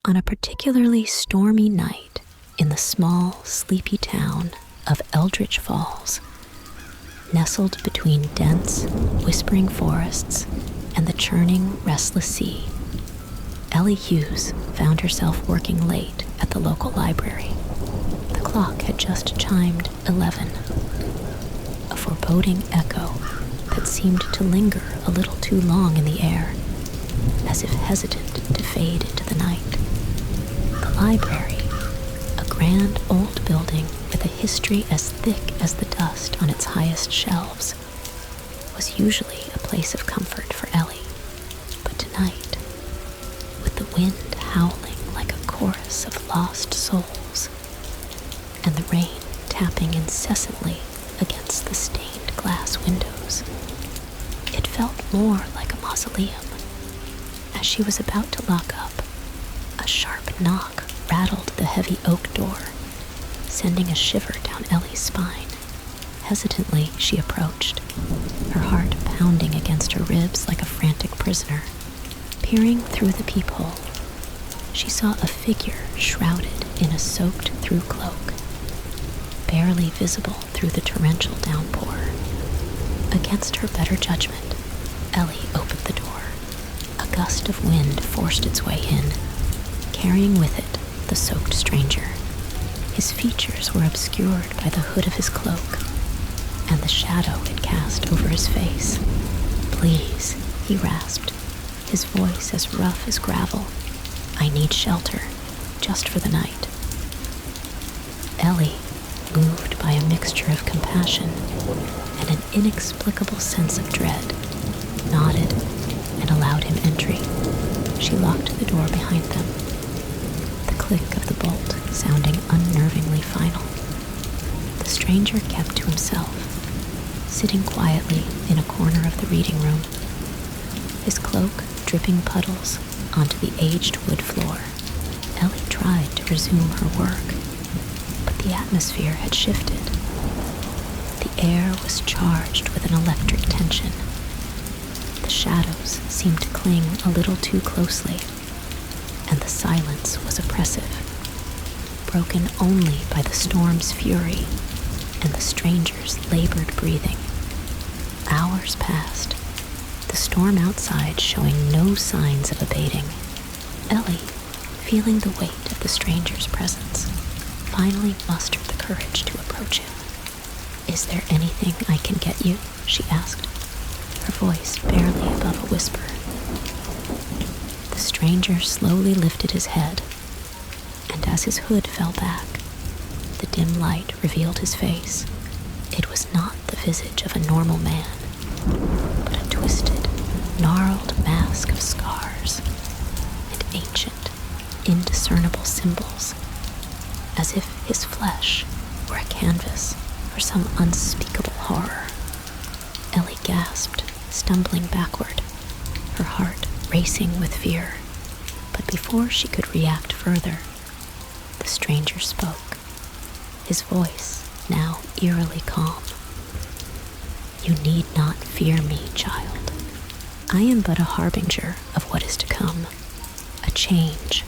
On a particularly stormy night in the small, sleepy town of Eldritch Falls, nestled between dense, whispering forests and the churning, restless sea, Ellie Hughes found herself working late at the local library. The clock had just chimed 11. A foreboding echo that seemed to linger a little too long in the air, as if hesitant to fade into the night. The library, a grand old building with a history as thick as the dust on its highest shelves, was usually a place of comfort for Ellie. But tonight, with the wind howling like a chorus of lost souls, and the rain tapping incessantly against the stained glass windows, it felt more like a mausoleum. As she was about to lock up, a sharp knock rattled the heavy oak door, sending a shiver down Ellie's spine. Hesitantly, she approached, her heart pounding against her ribs like a frantic prisoner. Peering through the peephole, she saw a figure shrouded in a soaked-through cloak, barely visible through the torrential downpour. Against her better judgment, Ellie opened the door. A gust of wind forced its way in, carrying with it the soaked stranger. His features were obscured by the hood of his cloak and the shadow it cast over his face. "Please," he rasped, his voice as rough as gravel. "I need shelter, just for the night." Ellie, moved by a mixture of compassion and an inexplicable sense of dread, nodded and allowed him entry. She locked the door behind them, the click of the bolt sounding unnervingly final. The stranger kept to himself, sitting quietly in a corner of the reading room, his cloak dripping puddles onto the aged wood floor. Ellie tried to resume her work, but the atmosphere had shifted. The air was charged with an electric tension. The shadows seemed to cling a little too closely, and the silence was oppressive, broken only by the storm's fury and the stranger's labored breathing. Hours passed, the storm outside showing no signs of abating. Ellie, feeling the weight of the stranger's presence, finally mustered the courage to approach him. "Is there anything I can get you?" she asked, her voice barely above a whisper. The stranger slowly lifted his head, and as his hood fell back, the dim light revealed his face. It was not the visage of a normal man, but a twisted, gnarled mask of scars and ancient, indiscernible symbols, as if his flesh were a canvas for some unspeakable horror. Ellie gasped, stumbling backward, her heart racing with fear. But before she could react further, the stranger spoke, his voice now eerily calm. "You need not fear me, child. I am but a harbinger of what is to come, a change,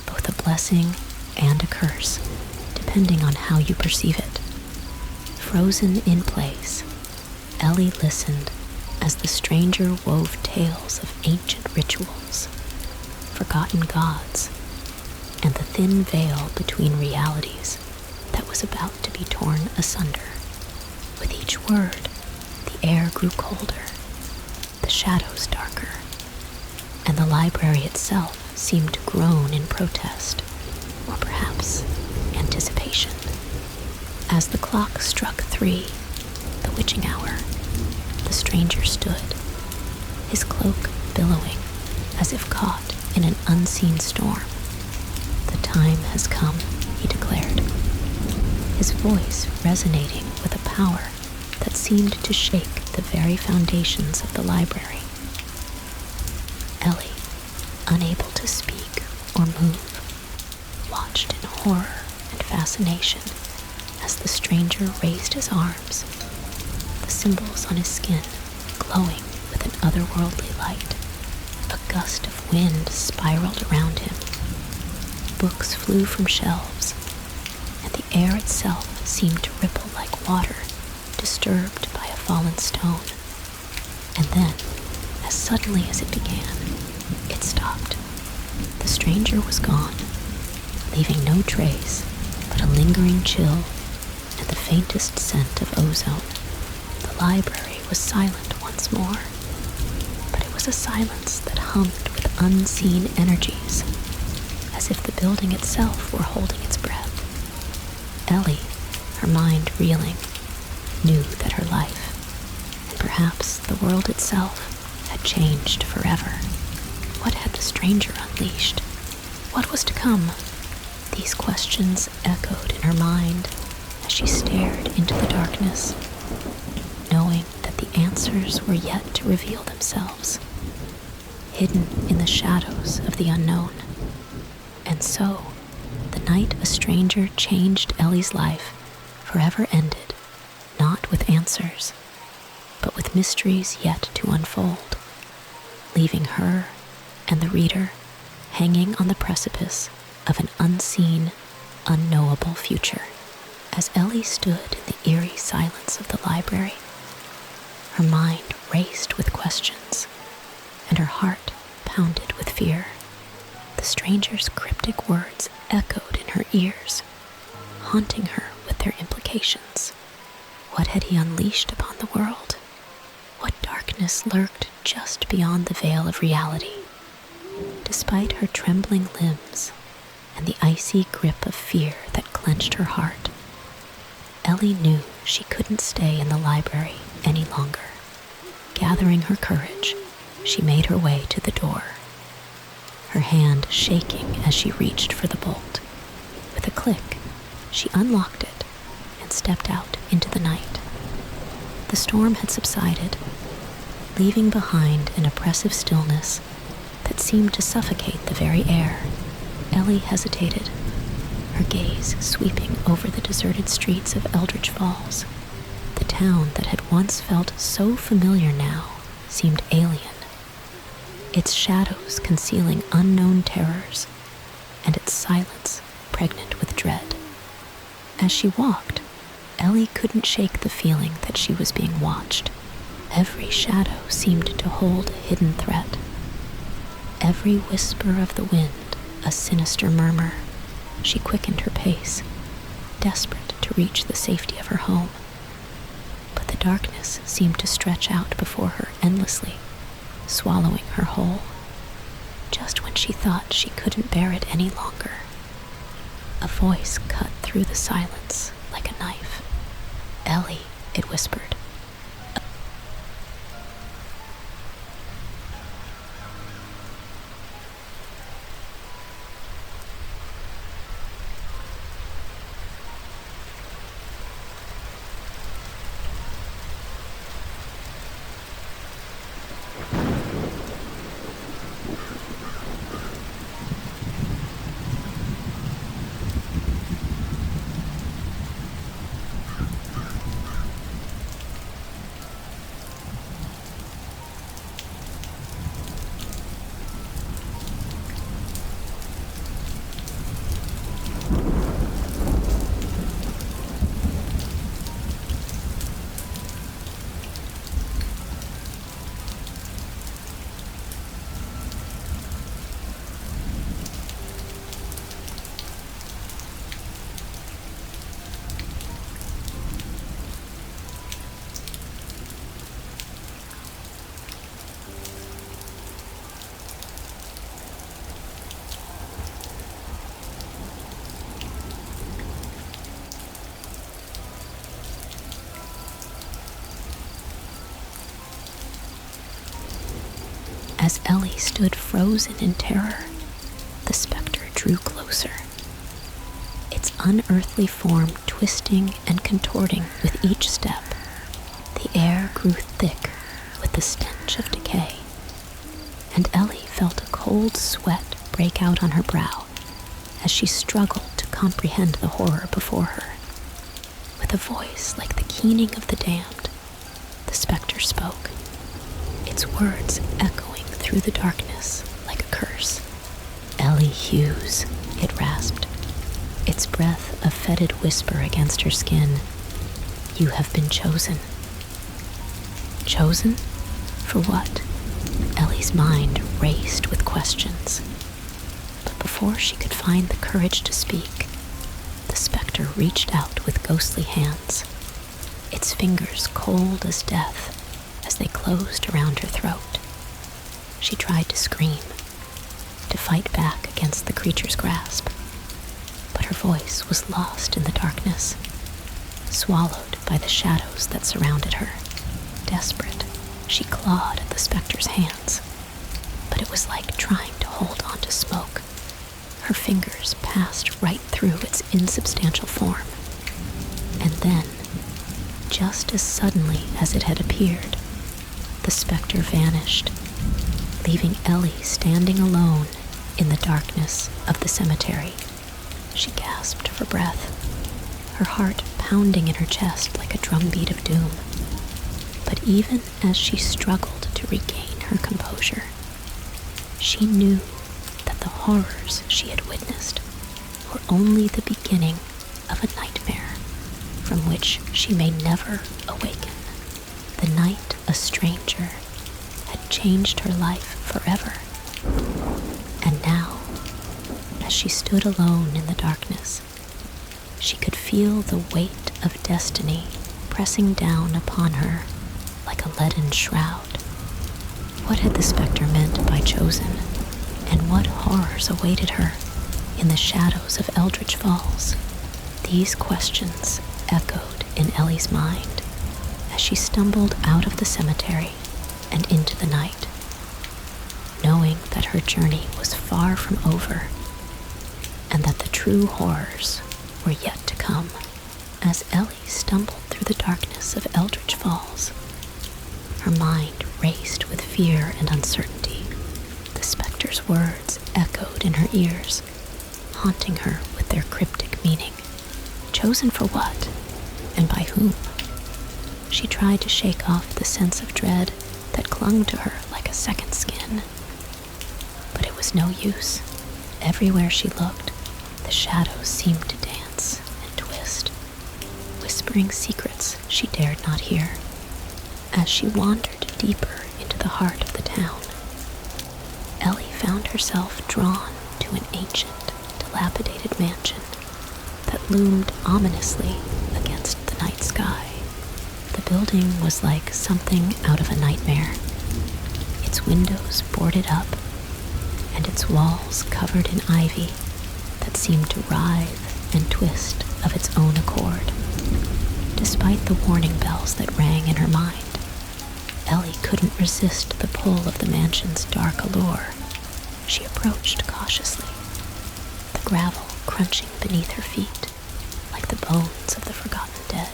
both a blessing and a curse, depending on how you perceive it." Frozen in place, Ellie listened as the stranger wove tales of ancient rituals, forgotten gods, and the thin veil between realities that was about to be torn asunder. With each word, the air grew colder, the shadows darker, and the library itself seemed to groan in protest, or perhaps anticipation. As the clock struck 3, the witching hour, the stranger stood, his cloak billowing as if caught in an unseen storm. "The time has come," he declared, his voice resonating with a power that seemed to shake the very foundations of the library. Ellie, unable to speak or move, watched in horror and fascination as the stranger raised his arms, the symbols on his skin glowing with an otherworldly light. A gust of wind spiraled around him, books flew from shelves, and the air itself seemed to ripple like water disturbed by a fallen stone. And then, as suddenly as it began, it stopped. The stranger was gone, leaving no trace but a lingering chill and the faintest scent of ozone. The library was silent once more, but it was a silence that hummed with unseen energies, as if the building itself were holding its breath. Ellie, her mind reeling, knew that her life, and perhaps the world itself, had changed forever. What had the stranger unleashed? What was to come? These questions echoed in her mind as she stared into the darkness, knowing that the answers were yet to reveal themselves, hidden in the shadows of the unknown. And so, the night a stranger changed Ellie's life forever ended, not with answers, but with mysteries yet to unfold, leaving her and the reader hanging on the precipice of an unseen, unknowable future. As Ellie stood in the eerie silence of the library, her mind raced with questions, and her heart pounded with fear. The stranger's cryptic words echoed in her ears, haunting her with their implications. What had he unleashed upon the world? What darkness lurked just beyond the veil of reality? Despite her trembling limbs and the icy grip of fear that clenched her heart, Ellie knew she couldn't stay in the library any longer. Gathering her courage, she made her way to the door, her hand shaking as she reached for the bolt. With a click, she unlocked it and stepped out into the night. The storm had subsided, leaving behind an oppressive stillness that seemed to suffocate the very air. Ellie hesitated, her gaze sweeping over the deserted streets of Eldridge Falls. The town that had once felt so familiar now seemed alien, its shadows concealing unknown terrors, and its silence pregnant with dread. As she walked, Ellie couldn't shake the feeling that she was being watched. Every shadow seemed to hold a hidden threat. Every whisper of the wind a sinister murmur. She quickened her pace, desperate to reach the safety of her home. But the darkness seemed to stretch out before her endlessly, swallowing her whole. Just when she thought she couldn't bear it any longer, a voice cut through the silence like a knife. "Ellie," it whispered. As Ellie stood frozen in terror, the specter drew closer, its unearthly form twisting and contorting with each step. The air grew thick with the stench of decay, and Ellie felt a cold sweat break out on her brow as she struggled to comprehend the horror before her. With a voice like the keening of the damned, the specter spoke, its words echoing through the darkness like a curse. "Ellie Hughes, it rasped, its breath a fetid whisper against her skin. You have been chosen. Chosen? For what? Ellie's mind raced with questions. But before she could find the courage to speak, the specter reached out with ghostly hands, its fingers cold as death as they closed around her throat. She tried to scream, to fight back against the creature's grasp, but her voice was lost in the darkness, swallowed by the shadows that surrounded her. Desperate, she clawed at the specter's hands, but it was like trying to hold on to smoke. Her fingers passed right through its insubstantial form, and then, just as suddenly as it had appeared, the specter vanished, leaving Ellie standing alone in the darkness of the cemetery. She gasped for breath, her heart pounding in her chest like a drumbeat of doom. But even as she struggled to regain her composure, she knew that the horrors she had witnessed were only the beginning of a nightmare from which she may never awaken. The night a stranger had changed her life forever. And now, as she stood alone in the darkness, she could feel the weight of destiny pressing down upon her like a leaden shroud. What had the specter meant by chosen, and what horrors awaited her in the shadows of Eldritch Falls? These questions echoed in Ellie's mind as she stumbled out of the cemetery and into the night, knowing that her journey was far from over and that the true horrors were yet to come. As Ellie stumbled through the darkness of Eldritch Falls, her mind raced with fear and uncertainty. The specter's words echoed in her ears, haunting her with their cryptic meaning. Chosen for what? And by whom? She tried to shake off the sense of dread that clung to her like a second skin. But it was no use. Everywhere she looked, the shadows seemed to dance and twist, whispering secrets she dared not hear. As she wandered deeper into the heart of the town, Ellie found herself drawn to an ancient, dilapidated mansion that loomed ominously against the night sky. The building was like something out of a nightmare, its windows boarded up and its walls covered in ivy that seemed to writhe and twist of its own accord. Despite the warning bells that rang in her mind, Ellie couldn't resist the pull of the mansion's dark allure. She approached cautiously, the gravel crunching beneath her feet like the bones of the forgotten dead.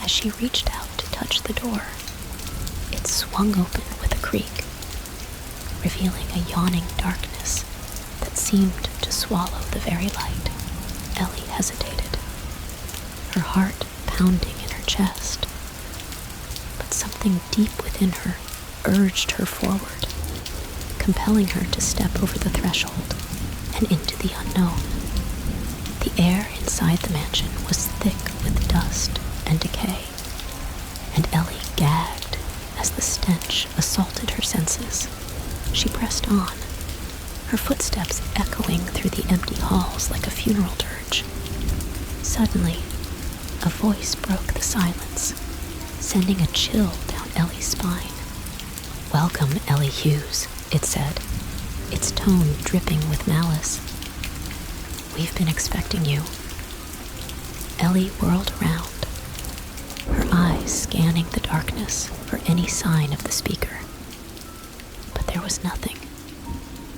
As she reached out to touch the door, it swung open with a creak, revealing a yawning darkness that seemed to swallow the very light. Ellie hesitated, her heart pounding in her chest. But something deep within her urged her forward, compelling her to step over the threshold and into the unknown. The air inside the mansion was thick with dust and decay, and Ellie gagged as the stench assaulted her senses. She pressed on, her footsteps echoing through the empty halls like a funeral dirge. Suddenly, a voice broke the silence, sending a chill down Ellie's spine. "Welcome, Ellie Hughes," it said, its tone dripping with malice. "We've been expecting you." Ellie whirled around, her eyes scanning the darkness for any sign of the speaker. But there was nothing,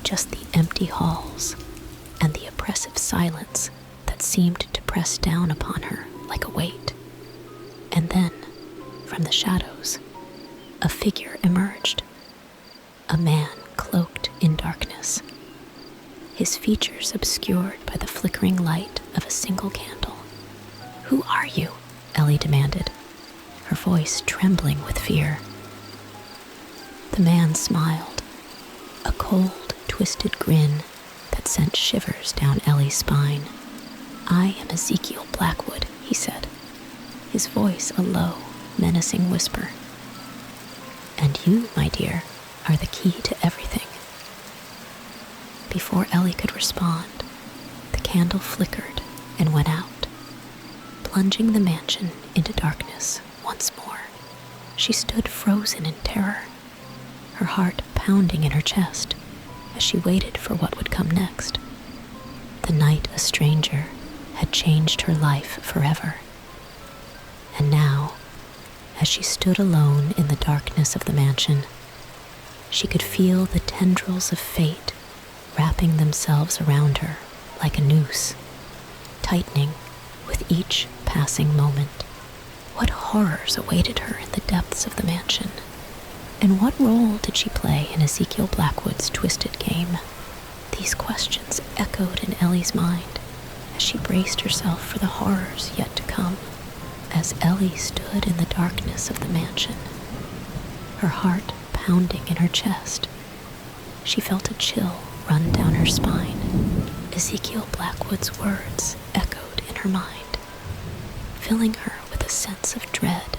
just the empty halls and the oppressive silence that seemed to press down upon her like a weight. And then, from the shadows, a figure emerged, a man cloaked in darkness, his features obscured by the flickering light of a single candle. "Who are you?" Ellie demanded, her voice trembling with fear. The man smiled, a cold, twisted grin that sent shivers down Ellie's spine. "I am Ezekiel Blackwood," he said, his voice a low, menacing whisper. "And you, my dear, are the key to everything." Before Ellie could respond, the candle flickered and went out, plunging the mansion into darkness once more. She stood frozen in terror, her heart pounding in her chest as she waited for what would come next. The night a stranger had changed her life forever. And now, as she stood alone in the darkness of the mansion, she could feel the tendrils of fate wrapping themselves around her like a noose, tightening with each passing moment. What horrors awaited her in the depths of the mansion? And what role did she play in Ezekiel Blackwood's twisted game? These questions echoed in Ellie's mind as she braced herself for the horrors yet to come. As Ellie stood in the darkness of the mansion, her heart pounding in her chest, she felt a chill run down her spine. Ezekiel Blackwood's words echoed in her mind, filling her with a sense of dread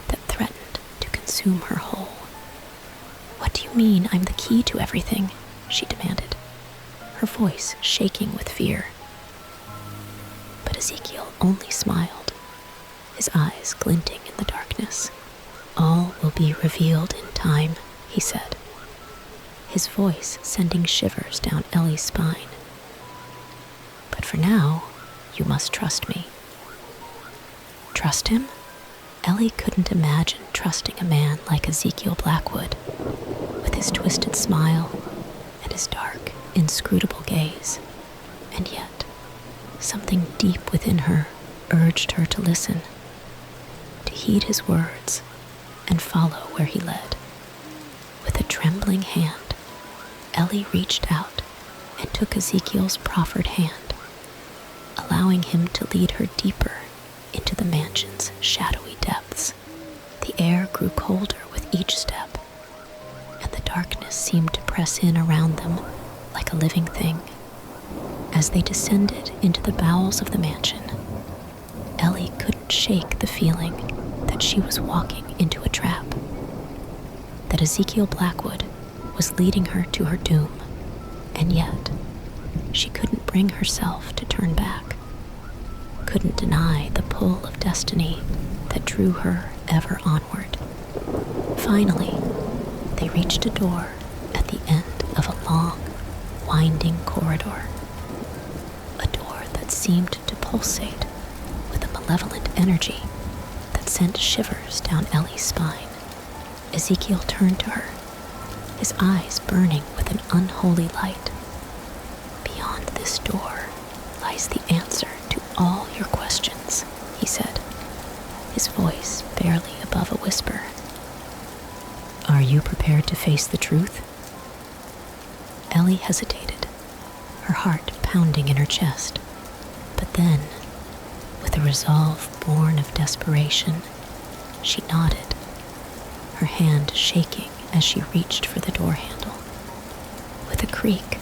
that threatened to consume her whole. "What do you mean I'm the key to everything?" she demanded, her voice shaking with fear. But Ezekiel only smiled, his eyes glinting in the darkness. "All will be revealed in time," he said, his voice sending shivers down Ellie's spine. "But for now, you must trust me." Trust him? Ellie couldn't imagine trusting a man like Ezekiel Blackwood, with his twisted smile and his dark, inscrutable gaze. And yet, something deep within her urged her to listen, to heed his words and follow where he led. With a trembling hand, Ellie reached out and took Ezekiel's proffered hand, allowing him to lead her deeper into the mansion's shadowy depths. The air grew colder with each step, and the darkness seemed to press in around them like a living thing. As they descended into the bowels of the mansion, Ellie couldn't shake the feeling that she was walking into a trap, that Ezekiel Blackwood was leading her to her doom, and yet she couldn't bring herself to turn back, couldn't deny the pull of destiny that drew her ever onward. Finally, they reached a door at the end of a long, winding corridor, a door that seemed to pulsate with a malevolent energy that sent shivers down Ellie's spine. Ezekiel turned to her, his eyes burning with an unholy light. "Beyond this door lies the answer to all your questions," he said, his voice barely above a whisper. "Are you prepared to face the truth?" Ellie hesitated, her heart pounding in her chest, but then, with a resolve born of desperation, she nodded, her hand shaking as she reached for the door handle. With a creak,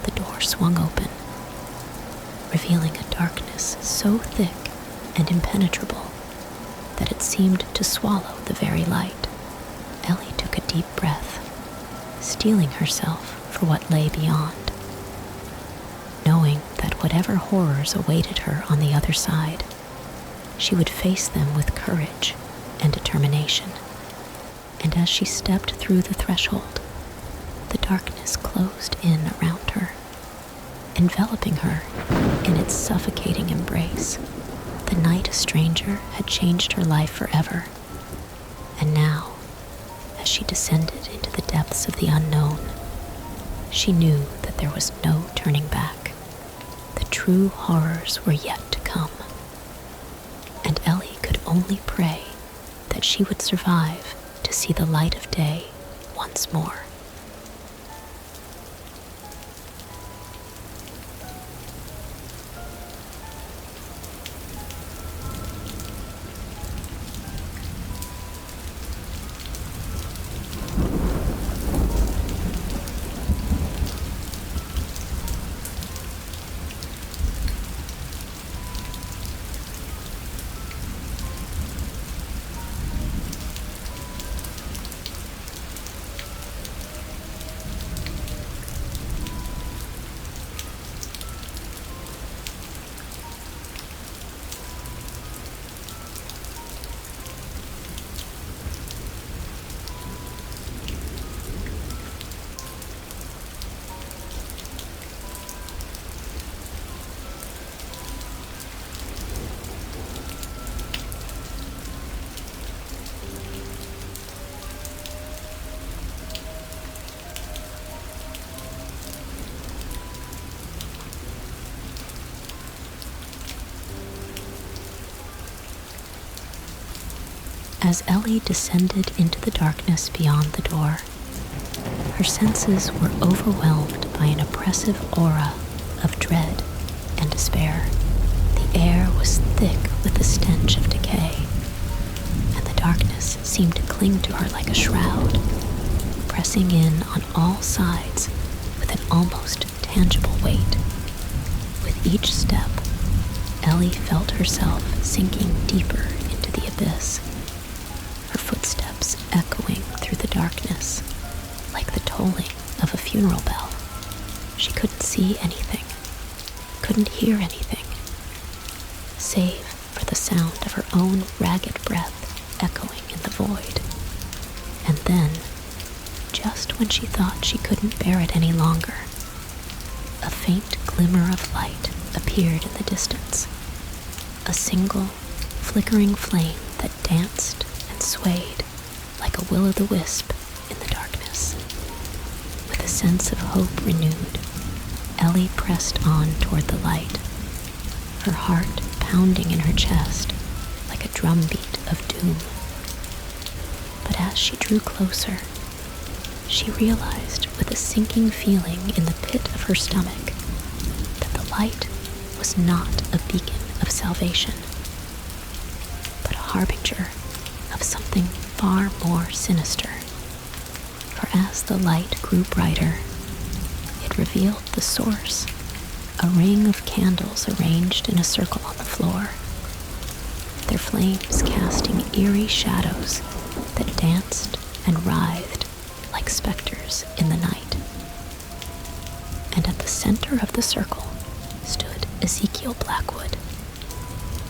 the door swung open, revealing a darkness so thick and impenetrable that it seemed to swallow the very light. Ellie took a deep breath, steeling herself for what lay beyond, knowing that whatever horrors awaited her on the other side, she would face them with courage and determination. And as she stepped through the threshold, the darkness closed in around her, enveloping her in its suffocating embrace. The night a stranger had changed her life forever, and now, as she descended into the depths of the unknown, she knew that there was no turning back. The true horrors were yet to come, and Ellie could only pray that she would survive to see the light of day once more. As Ellie descended into the darkness beyond the door, her senses were overwhelmed by an oppressive aura of dread and despair. The air was thick with the stench of decay, and the darkness seemed to cling to her like a shroud, pressing in on all sides with an almost tangible weight. With each step, Ellie felt herself sinking deeper into the abyss, her footsteps echoing through the darkness like the tolling of a funeral bell. She couldn't see anything, couldn't hear anything, save for the sound of her own ragged breath echoing in the void. And then, just when she thought she couldn't bear it any longer, a faint glimmer of light appeared in the distance. A single, flickering flame that danced and swayed like a will-o'-the-wisp in the darkness. With a sense of hope renewed, Ellie pressed on toward the light, her heart pounding in her chest like a drumbeat of doom. But as she drew closer, she realized with a sinking feeling in the pit of her stomach that the light was not a beacon of salvation, but a harbinger of something far more sinister. For as the light grew brighter, it revealed the source, a ring of candles arranged in a circle on the floor, their flames casting eerie shadows that danced and writhed like specters in the night. And at the center of the circle stood Ezekiel Blackwood,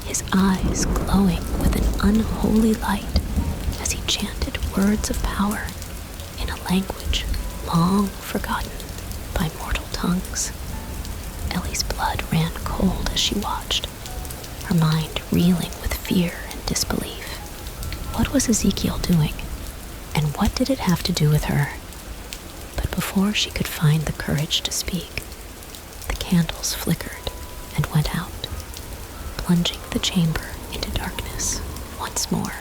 his eyes glowing with an unholy light as he chanted words of power in a language long forgotten by mortal tongues. Ellie's blood ran cold as she watched, her mind reeling with fear and disbelief. What was Ezekiel doing, and what did it have to do with her? But before she could find the courage to speak, the candles flickered and went out, plunging the chamber into darkness once more.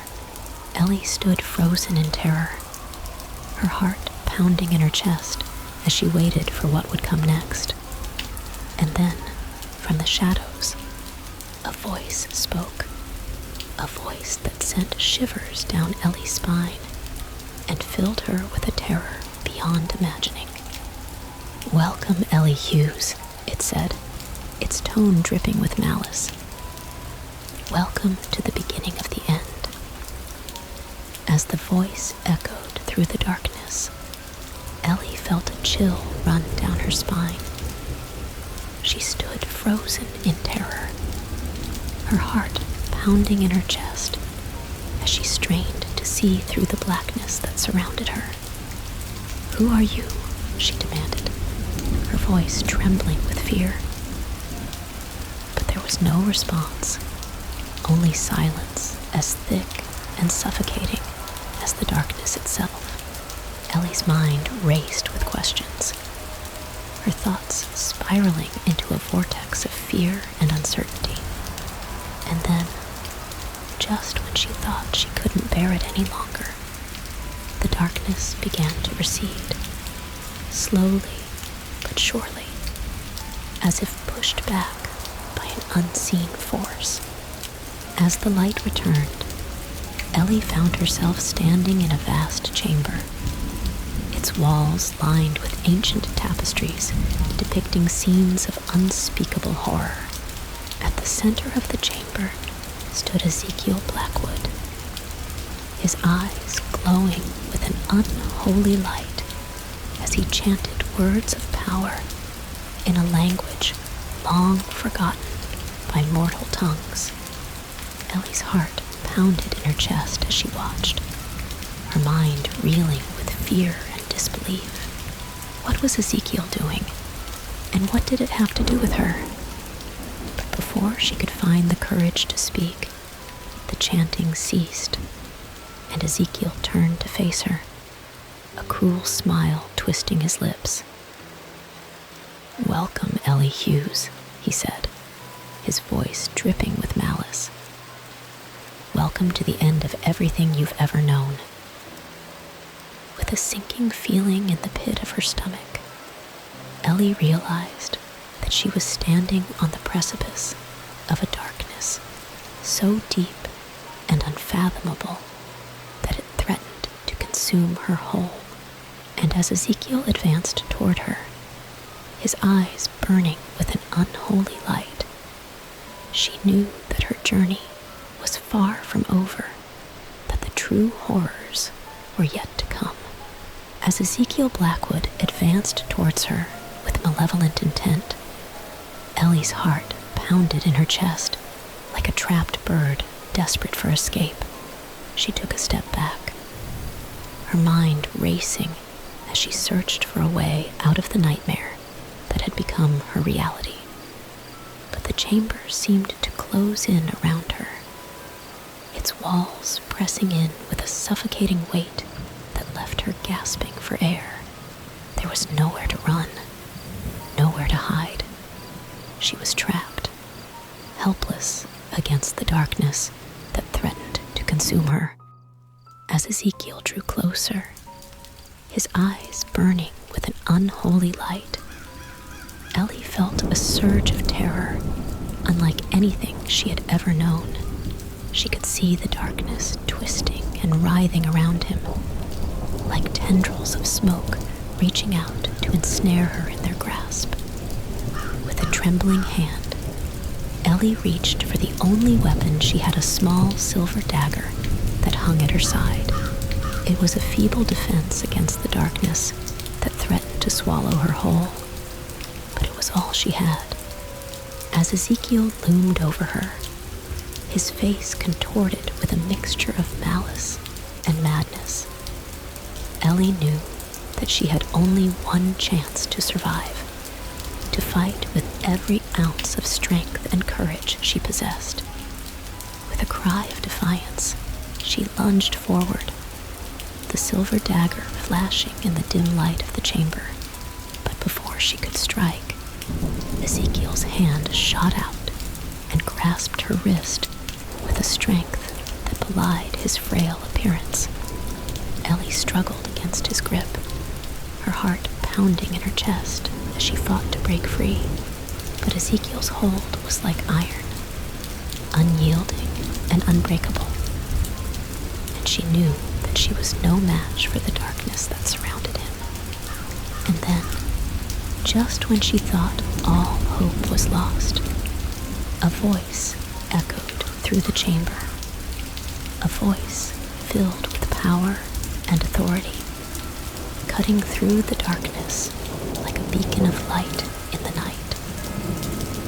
Ellie stood frozen in terror, her heart pounding in her chest as she waited for what would come next. And then, from the shadows, a voice spoke, a voice that sent shivers down Ellie's spine and filled her with a terror beyond imagining. "Welcome, Ellie Hughes," it said, its tone dripping with malice. "Welcome to the beginning of the end." As the voice echoed through the darkness, Ellie felt a chill run down her spine. She stood frozen in terror, her heart pounding in her chest as she strained to see through the blackness that surrounded her. "Who are you?" she demanded, her voice trembling with fear. But there was no response, only silence as thick and suffocating as the darkness itself. Ellie's mind raced with questions, her thoughts spiraling into a vortex of fear and uncertainty. And then, just when she thought she couldn't bear it any longer, the darkness began to recede, slowly but surely, as if pushed back by an unseen force. As the light returned, Ellie found herself standing in a vast chamber, its walls lined with ancient tapestries depicting scenes of unspeakable horror. At the center of the chamber stood Ezekiel Blackwood, his eyes glowing with an unholy light as he chanted words of power in a language long forgotten by mortal tongues. Ellie's heart pounded in her chest as she watched, her mind reeling with fear and disbelief. What was Ezekiel doing, and what did it have to do with her? But before she could find the courage to speak, the chanting ceased, and Ezekiel turned to face her, a cruel smile twisting his lips. "Welcome, Ellie Hughes," he said, his voice dripping with malice. "Welcome welcome to the end of everything you've ever known. With a sinking feeling in the pit of her stomach, Ellie realized that she was standing on the precipice of a darkness so deep and unfathomable that it threatened to consume her whole. And as Ezekiel advanced toward her, his eyes burning with an unholy light, she knew that her journey was far from over, that the true horrors were yet to come. As Ezekiel Blackwood advanced towards her with malevolent intent, Ellie's heart pounded in her chest like a trapped bird desperate for escape. She took a step back, her mind racing as she searched for a way out of the nightmare that had become her reality. But the chamber seemed to close in around her, its walls pressing in with a suffocating weight that left her gasping for air. There was nowhere to run, nowhere to hide. She was trapped, helpless against the darkness that threatened to consume her. As Ezekiel drew closer, his eyes burning with an unholy light, Ellie felt a surge of terror unlike anything she had ever known. She could see the darkness twisting and writhing around him, like tendrils of smoke reaching out to ensnare her in their grasp. With a trembling hand, Ellie reached for the only weapon she had, a small silver dagger that hung at her side. It was a feeble defense against the darkness that threatened to swallow her whole, but it was all she had. As Ezekiel loomed over her, his face contorted with a mixture of malice and madness, Ellie knew that she had only one chance to survive, to fight with every ounce of strength and courage she possessed. With a cry of defiance, she lunged forward, the silver dagger flashing in the dim light of the chamber. But before she could strike, Ezekiel's hand shot out and grasped her wrist with a strength that belied his frail appearance. Ellie struggled against his grip, her heart pounding in her chest as she fought to break free. But Ezekiel's hold was like iron, unyielding and unbreakable, and she knew that she was no match for the darkness that surrounded him. And then, just when she thought all hope was lost, a voice echoed through the chamber, a voice filled with power and authority, cutting through the darkness like a beacon of light in the night.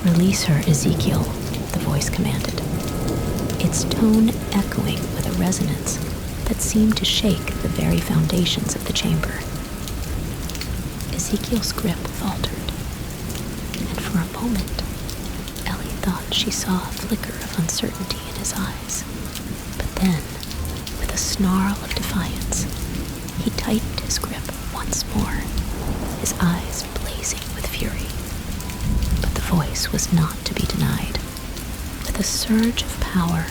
"Release her, Ezekiel," the voice commanded, its tone echoing with a resonance that seemed to shake the very foundations of the chamber. Ezekiel's grip faltered, and for a moment, Ellie thought she saw a flicker of uncertainty in his eyes. But then, with a snarl of defiance, he tightened his grip once more, his eyes blazing with fury. But the voice was not to be denied. With a surge of power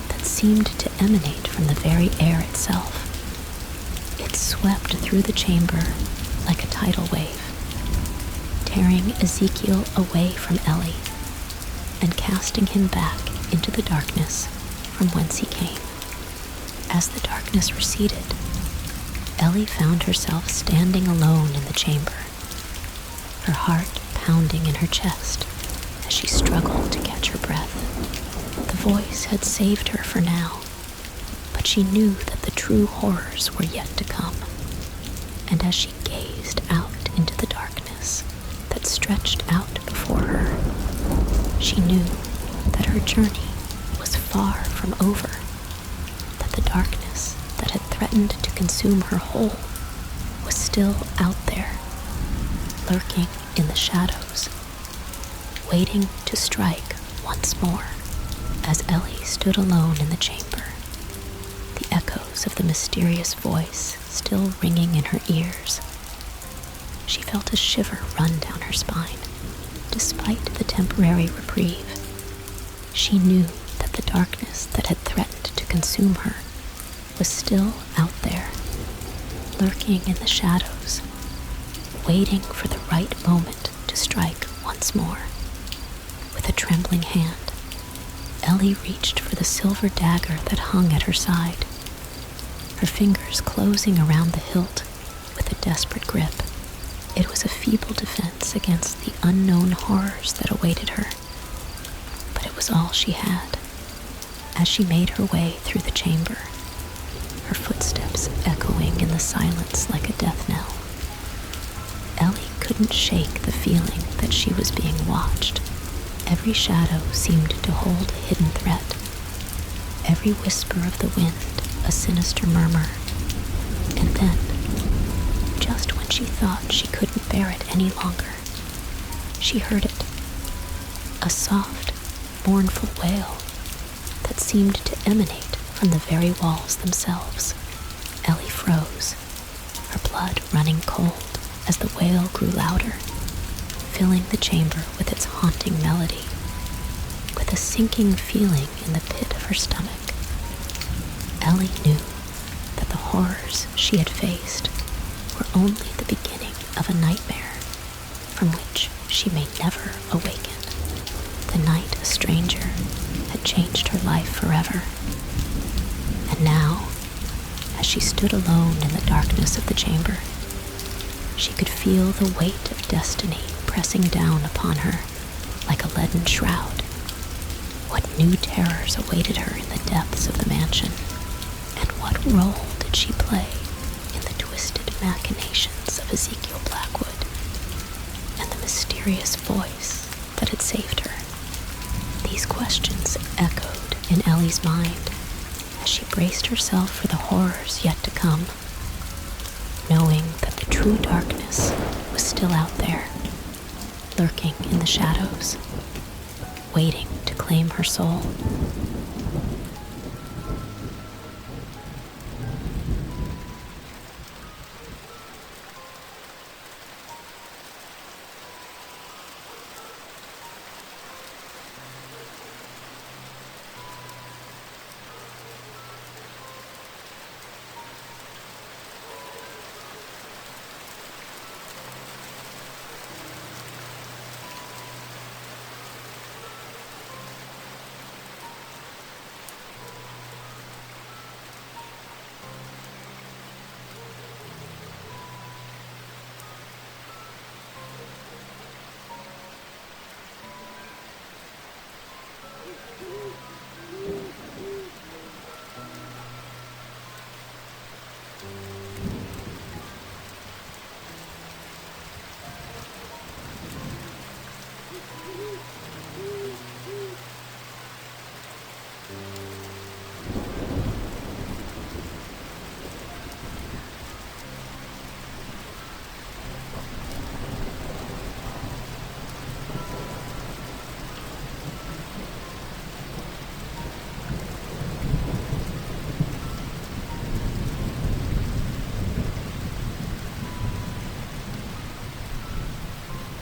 that seemed to emanate from the very air itself, it swept through the chamber like a tidal wave, tearing Ezekiel away from Ellie and casting him back into the darkness from whence he came. As the darkness receded, Ellie found herself standing alone in the chamber, her heart pounding in her chest as she struggled to catch her breath. The voice had saved her for now, but she knew that the true horrors were yet to come. And as she gazed out into the darkness that stretched out before her, she knew that her journey was far from over, that the darkness that had threatened to consume her whole was still out there, lurking in the shadows, waiting to strike once more. As Ellie stood alone in the chamber, the echoes of the mysterious voice still ringing in her ears, she felt a shiver run down her spine. Despite the temporary reprieve, she knew that the the darkness that had threatened to consume her was still out there, lurking in the shadows, waiting for the right moment to strike once more. With a trembling hand, Ellie reached for the silver dagger that hung at her side, her fingers closing around the hilt with a desperate grip. It was a feeble defense against the unknown horrors that awaited her, but it was all she had. As she made her way through the chamber, her footsteps echoing in the silence like a death knell, Ellie couldn't shake the feeling that she was being watched. Every shadow seemed to hold a hidden threat, every whisper of the wind a sinister murmur. And then, just when she thought she couldn't bear it any longer, she heard it. A soft, mournful wail that seemed to emanate from the very walls themselves. Ellie froze, her blood running cold as the wail grew louder, filling the chamber with its haunting melody. With a sinking feeling in the pit of her stomach, Ellie knew that the horrors she had faced were only the beginning of a nightmare from which she may never awaken. The night a stranger had changed her life forever. And now, as she stood alone in the darkness of the chamber, she could feel the weight of destiny pressing down upon her like a leaden shroud. What new terrors awaited her in the depths of the mansion? And what role did she play in the twisted machinations of Ezekiel Blackwood and the mysterious voice that had saved her? These questions echoed in Ellie's mind as she braced herself for the horrors yet to come, knowing that the true darkness was still out there, lurking in the shadows, waiting to claim her soul.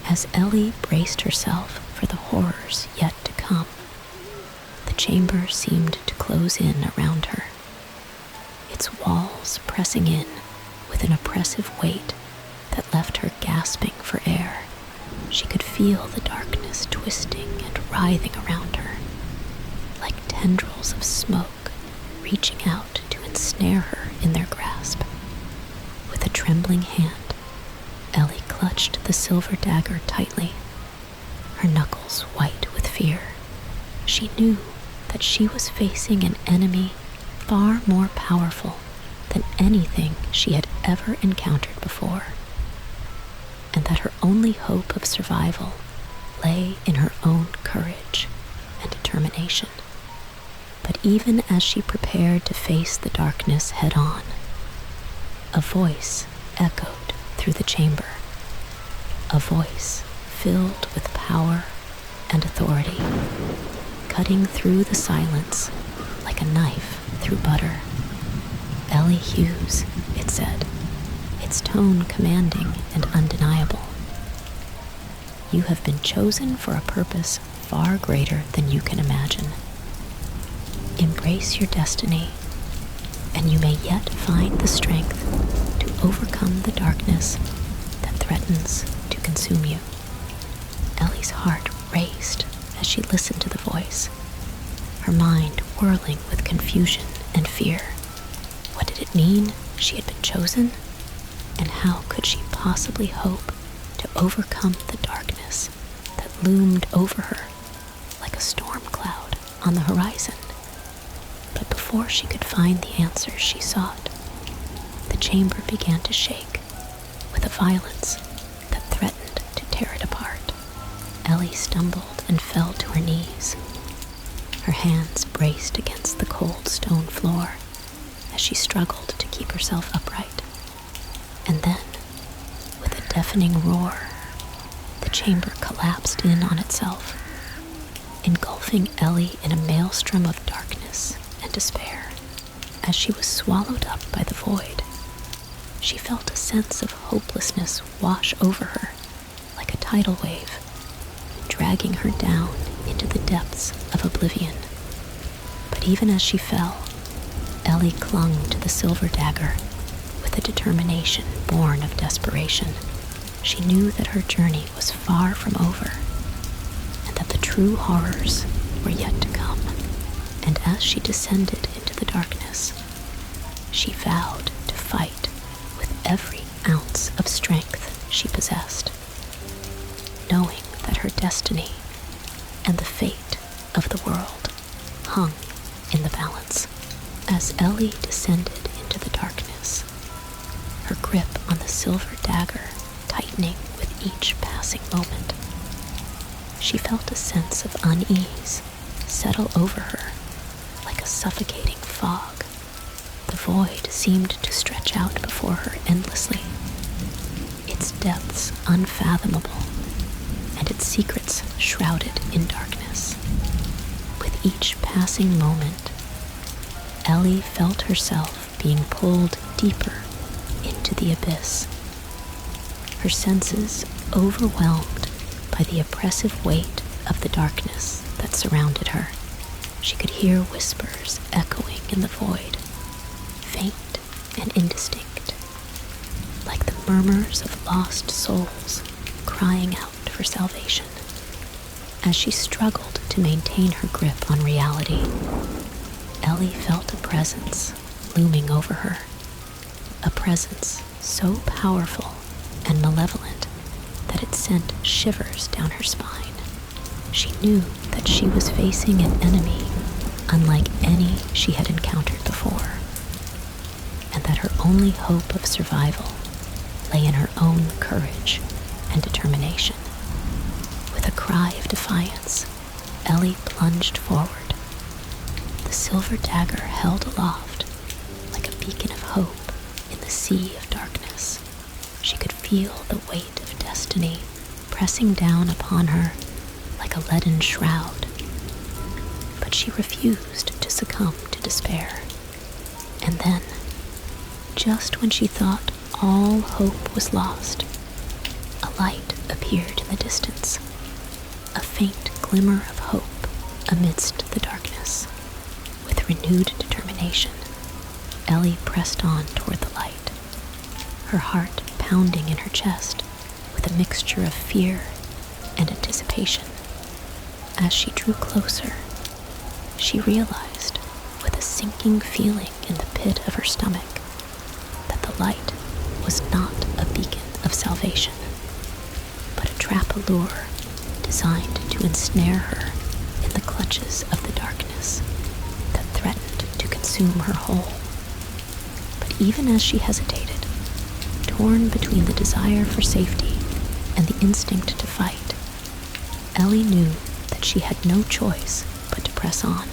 As Ellie braced herself for the horrors yet to come, the chamber seemed to close in around her, its walls pressing in with an oppressive weight that left her gasping for air. She could feel the darkness twisting and writhing around her, like tendrils of smoke reaching out to ensnare her in their grasp. With a trembling hand, Ellie clutched the silver dagger tightly, her knuckles white with fear. She knew that she was facing an enemy far more powerful than anything she had ever encountered before, and that her only hope of survival lay in her own courage and determination. But even as she prepared to face the darkness head-on, a voice echoed through the chamber, a voice filled with power and authority, cutting through the silence like a knife through butter. "Ellie Hughes," it said, its tone commanding and undeniable. "You have been chosen for a purpose far greater than you can imagine. Embrace your destiny, and you may yet find the strength to overcome the darkness that threatens to consume you. Ellie's heart raced as she listened to the voice, her mind whirling with confusion and fear. What did it mean she had been chosen? And how could she possibly hope to overcome the darkness that loomed over her like a storm cloud on the horizon? But before she could find the answers she sought, the chamber began to shake with a violence that threatened to tear it apart. Ellie stumbled and fell to her knees. Her hands braced against the cold stone floor as she struggled to keep herself upright. And then, with a deafening roar, the chamber collapsed in on itself, engulfing Ellie in a maelstrom of darkness and despair. As she was swallowed up by the void, she felt a sense of hopelessness wash over her like a tidal wave, dragging her down into the depths of oblivion. But even as she fell, Ellie clung to the silver dagger with a determination born of desperation. She knew that her journey was far from over, and that the true horrors were yet to come. And as she descended into the darkness, she vowed to fight with every ounce of strength she possessed, knowing that her destiny and the fate of the world hung in the balance. As Ellie descended into the darkness, her grip on the silver dagger tightening with each passing moment, she felt a sense of unease settle over her like a suffocating fog. The void seemed to stretch out before her endlessly, its depths unfathomable, and its secrets shrouded in darkness. With each passing moment, Ellie felt herself being pulled deeper into the abyss, her senses overwhelmed by the oppressive weight of the darkness that surrounded her. She could hear whispers echoing in the void, faint and indistinct, like the murmurs of lost souls crying out for salvation. As she struggled to maintain her grip on reality, Ellie felt a presence looming over her, a presence so powerful and malevolent that it sent shivers down her spine. She knew that she was facing an enemy unlike any she had encountered before, and that her only hope of survival lay in her own courage and determination. With a cry of defiance, Ellie plunged forward, the silver dagger held aloft like a beacon of hope in the sea of darkness. She could feel the weight of destiny pressing down upon her like a leaden shroud, but she refused to succumb to despair. And then, just when she thought all hope was lost, a light appeared in the distance, a faint glimmer of hope amidst the darkness. With renewed determination, Ellie pressed on toward the light, her heart pounding in her chest with a mixture of fear and anticipation. As she drew closer, she realized, with a sinking feeling in the pit of her stomach, that the light was not a beacon of salvation, but a trap allure designed to ensnare her in the clutches of the darkness that threatened to consume her whole. But even as she hesitated, torn between the desire for safety and the instinct to fight, Ellie knew that she had no choice but to press on.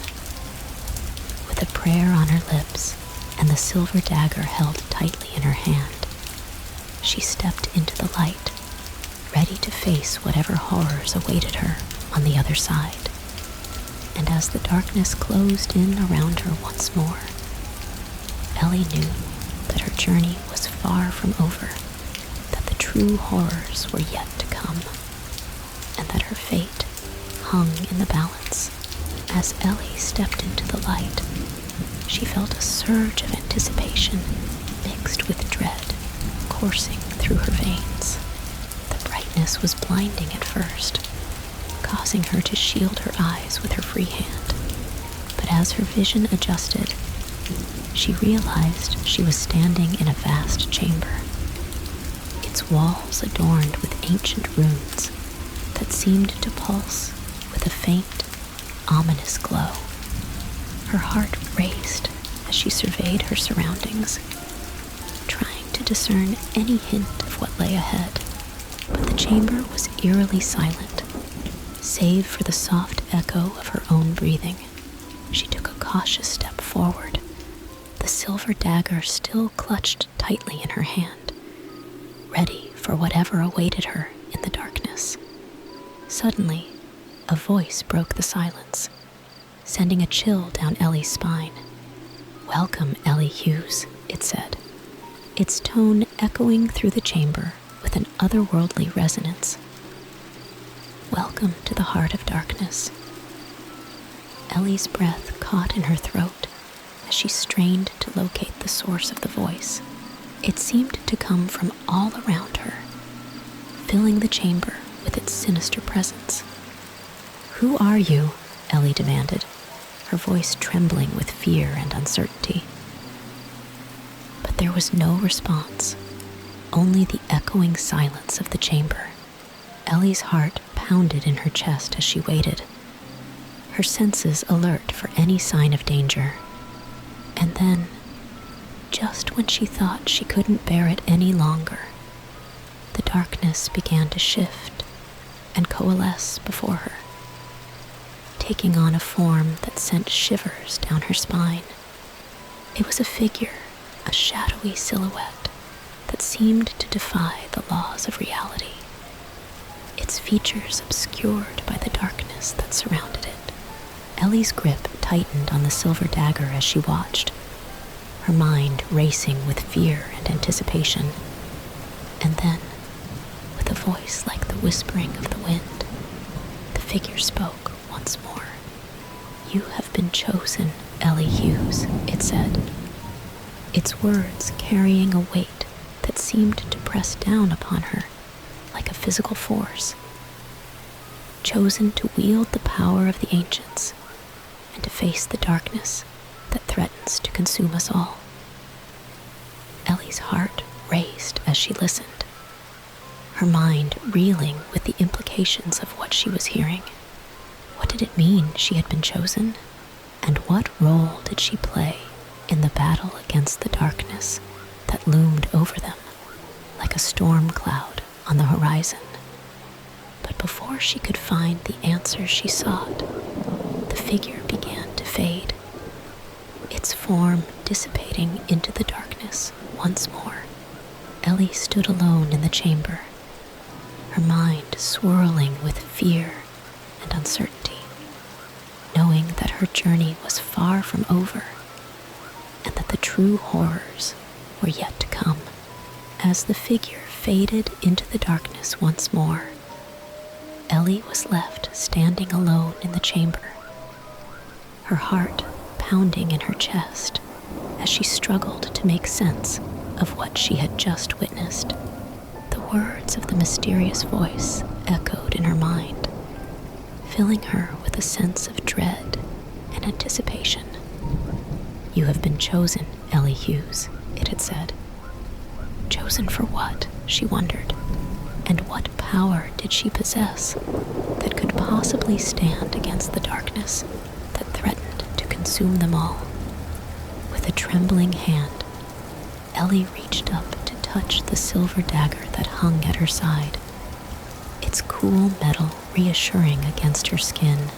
With a prayer on her lips and the silver dagger held tightly in her hand, she stepped into the light, ready to face whatever horrors awaited her on the other side. And as the darkness closed in around her once more, Ellie knew that her journey was far from over, that the true horrors were yet to come, and that her fate hung in the balance As Ellie stepped into the light, she felt a surge of anticipation mixed with dread coursing through her veins. The brightness was blinding at first, causing her to shield her eyes with her free hand. But as her vision adjusted, she realized she was standing in a vast chamber, its walls adorned with ancient runes that seemed to pulse with a faint, ominous glow. Her heart raced as she surveyed her surroundings, trying to discern any hint of what lay ahead. But the chamber was eerily silent, save for the soft echo of her own breathing. She took a cautious step forward, the silver dagger still clutched tightly in her hand, ready for whatever awaited her in the darkness. Suddenly, a voice broke the silence, sending a chill down Ellie's spine. "Welcome, Ellie Hughes," it said, its tone echoing through the chamber with an otherworldly resonance. "Welcome to the heart of darkness." Ellie's breath caught in her throat as she strained to locate the source of the voice. It seemed to come from all around her, filling the chamber with its sinister presence. "Who are you?" Ellie demanded, her voice trembling with fear and uncertainty. But there was no response, only the echoing silence of the chamber. Ellie's heart pounded in her chest as she waited, her senses alert for any sign of danger. And then, just when she thought she couldn't bear it any longer, the darkness began to shift and coalesce before her, taking on a form that sent shivers down her spine. It was a figure, a shadowy silhouette that seemed to defy the laws of reality, its features obscured by the darkness that surrounded it. Ellie's grip tightened on the silver dagger as she watched, her mind racing with fear and anticipation. And then, with a voice like the whispering of the wind, the figure spoke once more. "You have been chosen, Ellie Hughes," it said, its words carrying a weight that seemed to press down upon her like a physical force. "Chosen to wield the power of the ancients and to face the darkness that threatens to consume us all." Ellie's heart raced as she listened, her mind reeling with the implications of what she was hearing. What did it mean she had been chosen? And what role did she play in the battle against the darkness that loomed over them like a storm cloud on the horizon? But before she could find the answer she sought, the figure began to fade, its form dissipating into the darkness once more. Ellie stood alone in the chamber, her mind swirling with fear and uncertainty, knowing that her journey was far from over and that the true horrors were yet to come. As the figure faded into the darkness once more, Ellie was left standing alone in the chamber, her heart pounding in her chest as she struggled to make sense of what she had just witnessed. The words of the mysterious voice echoed in her mind, filling her with a sense of dread and anticipation. "You have been chosen, Ellie Hughes," it had said. Chosen for what, she wondered, and what power did she possess that could possibly stand against the darkness that threatened to consume them all? With a trembling hand, Ellie reached up to touch the silver dagger that hung at her side, its cool metal reassuring against her skin.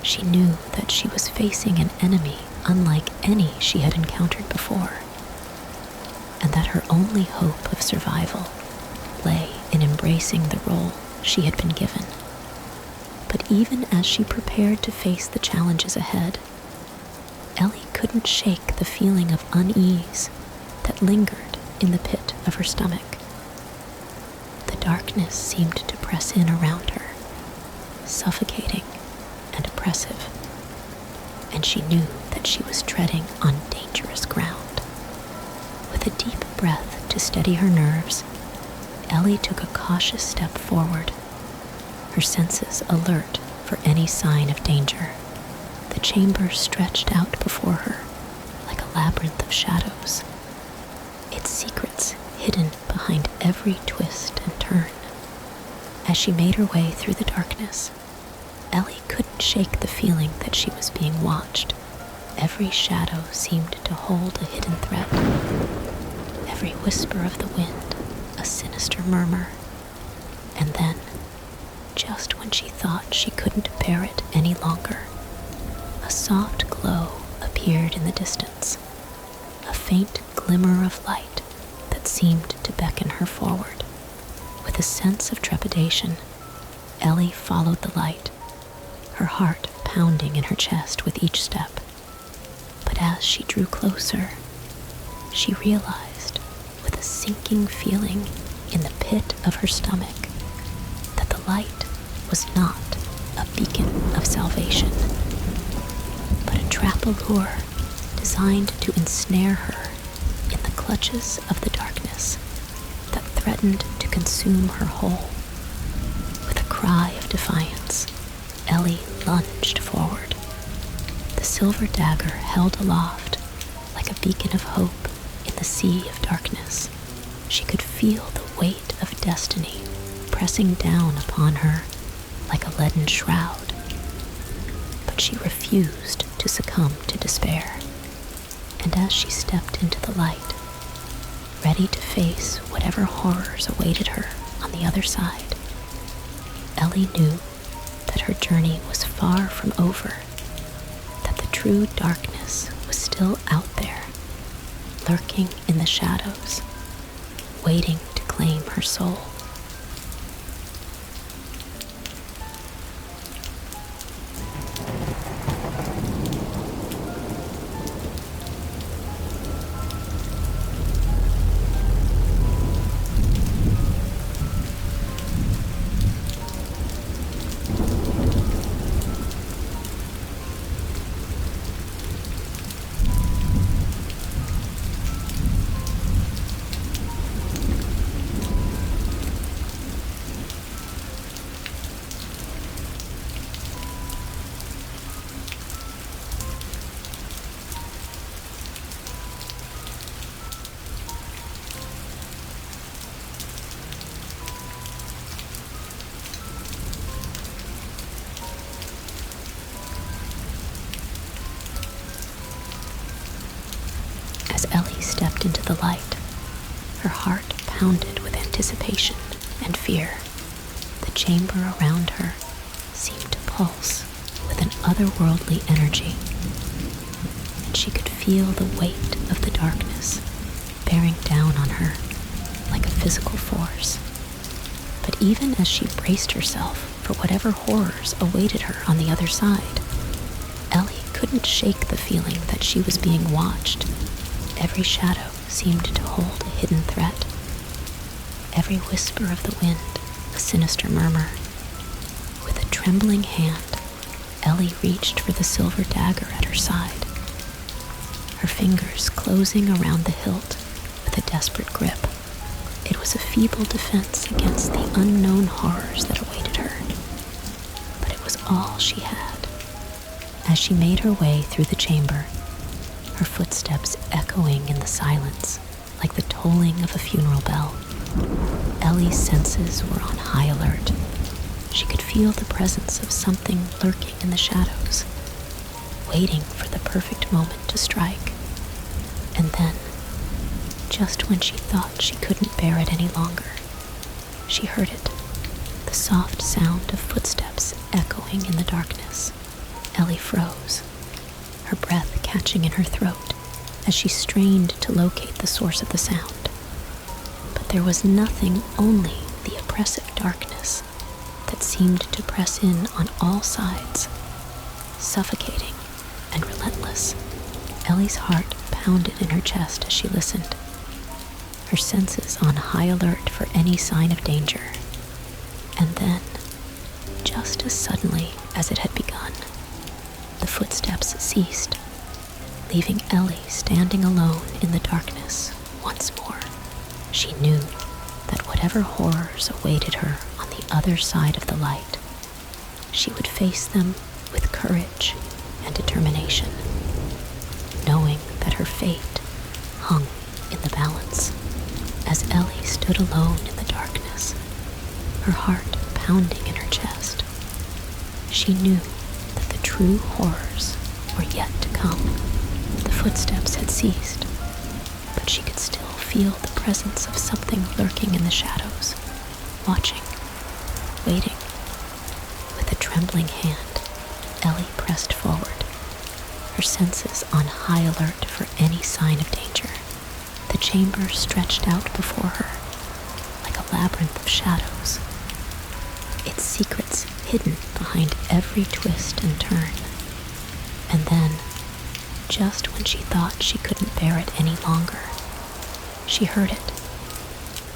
She knew that she was facing an enemy unlike any she had encountered before, and that her only hope of survival lay in embracing the role she had been given. But even as she prepared to face the challenges ahead, Ellie couldn't shake the feeling of unease that lingered in the pit of her stomach. The darkness seemed to press in around her, suffocating and oppressive. and she knew that she was treading on dangerous ground. With a deep breath to steady her nerves, Ellie took a cautious step forward, her senses alert for any sign of danger. The chamber stretched out before her like a labyrinth of shadows, its secrets hidden behind every twist and turn. As she made her way through the darkness, Ellie couldn't shake the feeling that she was being watched. Every shadow seemed to hold a hidden threat. Every whisper of the wind, a sinister murmur. And then, just when she thought she couldn't bear it any longer, a soft glow appeared in the distance, a faint glimmer of light that seemed to beckon her forward. With a sense of trepidation, Ellie followed the light, her heart pounding in her chest with each step. But as she drew closer, she realized, with a sinking feeling in the pit of her stomach, that the light was not a beacon of salvation, but a trap allure designed to ensnare her in the clutches of the darkness that threatened to consume her whole. With a cry of defiance, Ellie lunged forward, the silver dagger held aloft like a beacon of hope in the sea of darkness. She could feel the weight of destiny pressing down upon her like a leaden shroud. But she refused to succumb to despair. And as she stepped into the light, ready to face whatever horrors awaited her on the other side, Ellie knew that her journey was far from over, that the true darkness was still out there, lurking in the shadows, waiting to claim her soul. As Ellie stepped into the light, her heart pounded with anticipation and fear. The chamber around her seemed to pulse with an otherworldly energy, and she could feel the weight of the darkness bearing down on her like a physical force. But even as she braced herself for whatever horrors awaited her on the other side, Ellie couldn't shake the feeling that she was being watched. Every shadow seemed to hold a hidden threat. Every whisper of the wind, a sinister murmur. With a trembling hand, Ellie reached for the silver dagger at her side, her fingers closing around the hilt with a desperate grip. It was a feeble defense against the unknown horrors that awaited her, but it was all she had. As she made her way through the chamber, her footsteps echoing in the silence like the tolling of a funeral bell, Ellie's senses were on high alert. She could feel the presence of something lurking in the shadows, waiting for the perfect moment to strike. And then, just when she thought she couldn't bear it any longer, she heard it, the soft sound of footsteps echoing in the darkness. Ellie froze, her breath catching in her throat as she strained to locate the source of the sound. But there was nothing, only the oppressive darkness that seemed to press in on all sides, suffocating and relentless. Ellie's heart pounded in her chest as she listened, her senses on high alert for any sign of danger. And then, just as suddenly as it had begun, the footsteps ceased, leaving Ellie standing alone in the darkness once more. She knew that whatever horrors awaited her on the other side of the light, she would face them with courage and determination, knowing that her fate hung in the balance. As Ellie stood alone in the darkness, her heart pounding in her chest, she knew that the true horrors were yet to come. The footsteps had ceased, but she could still feel the presence of something lurking in the shadows, watching, waiting. With a trembling hand, Ellie pressed forward, her senses on high alert for any sign of danger. The chamber stretched out before her like a labyrinth of shadows, its secrets hidden behind every twist and turn. And then, just when she thought she couldn't bear it any longer, she heard it,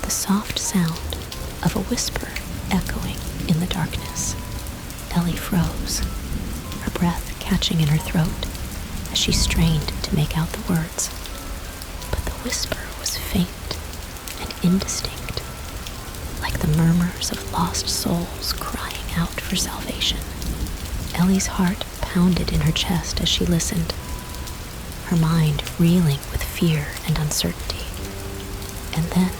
the soft sound of a whisper echoing in the darkness. Ellie froze, her breath catching in her throat as she strained to make out the words. But the whisper was faint and indistinct, like the murmurs of lost souls crying out for salvation. Ellie's heart pounded in her chest as she listened, her mind reeling with fear and uncertainty. And then,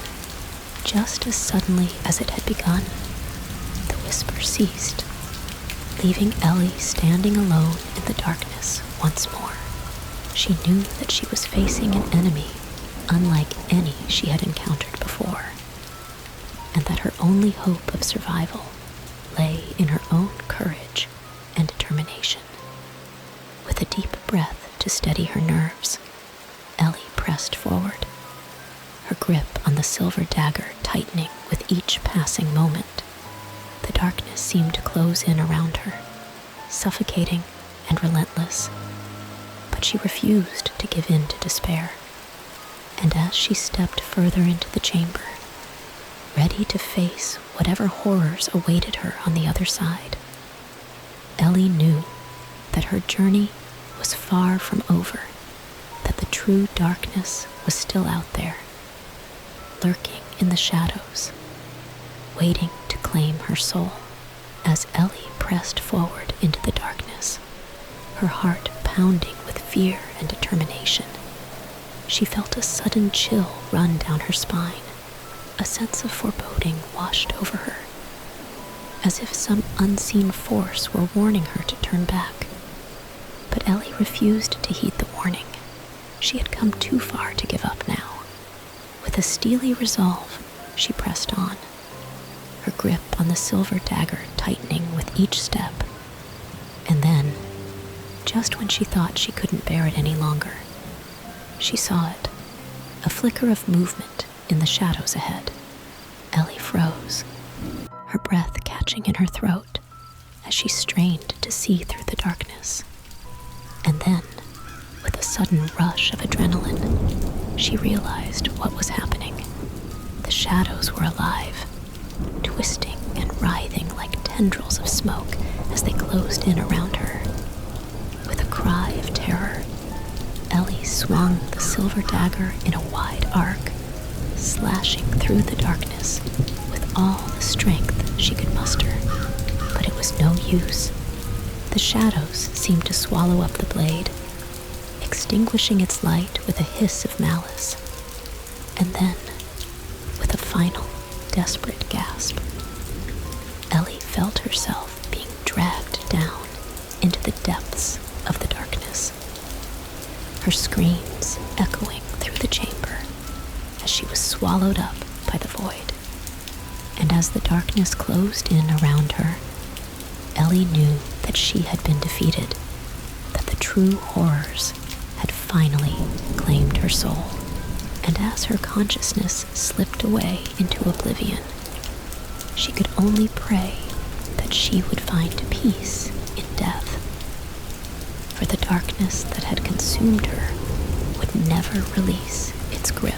just as suddenly as it had begun, the whisper ceased, leaving Ellie standing alone in the darkness once more. She knew that she was facing an enemy unlike any she had encountered before, and that her only hope of survival lay in her own courage and determination. With a deep breath to steady her nerves, Ellie pressed forward, her grip on the silver dagger tightening with each passing moment. The darkness seemed to close in around her, suffocating and relentless, but she refused to give in to despair. And as she stepped further into the chamber, ready to face whatever horrors awaited her on the other side, Ellie knew that her journey was far from over, that the true darkness was still out there, lurking in the shadows, waiting to claim her soul. As Ellie pressed forward into the darkness, her heart pounding with fear and determination, she felt a sudden chill run down her spine. A sense of foreboding washed over her, as if some unseen force were warning her to turn back. But Ellie refused to heed the warning. She had come too far to give up now. With a steely resolve, she pressed on, her grip on the silver dagger tightening with each step. And then, just when she thought she couldn't bear it any longer, she saw it, a flicker of movement in the shadows ahead. Ellie froze, her breath catching in her throat as she strained to see through the darkness. And then, with a sudden rush of adrenaline, she realized what was happening. The shadows were alive, twisting and writhing like tendrils of smoke as they closed in around her. With a cry of terror, Ellie swung the silver dagger in a wide arc, slashing through the darkness with all the strength she could muster. But it was no use. The shadows seemed to swallow up the blade, extinguishing its light with a hiss of malice. And then, with a final, desperate gasp, Ellie felt herself being dragged down into the depths of the darkness, her screams echoing through the chamber as she was swallowed up by the void. And as the darkness closed in around her, Ellie knew that she had been defeated, that the true horrors had finally claimed her soul. And as her consciousness slipped away into oblivion, she could only pray that she would find peace in death. For the darkness that had consumed her would never release its grip.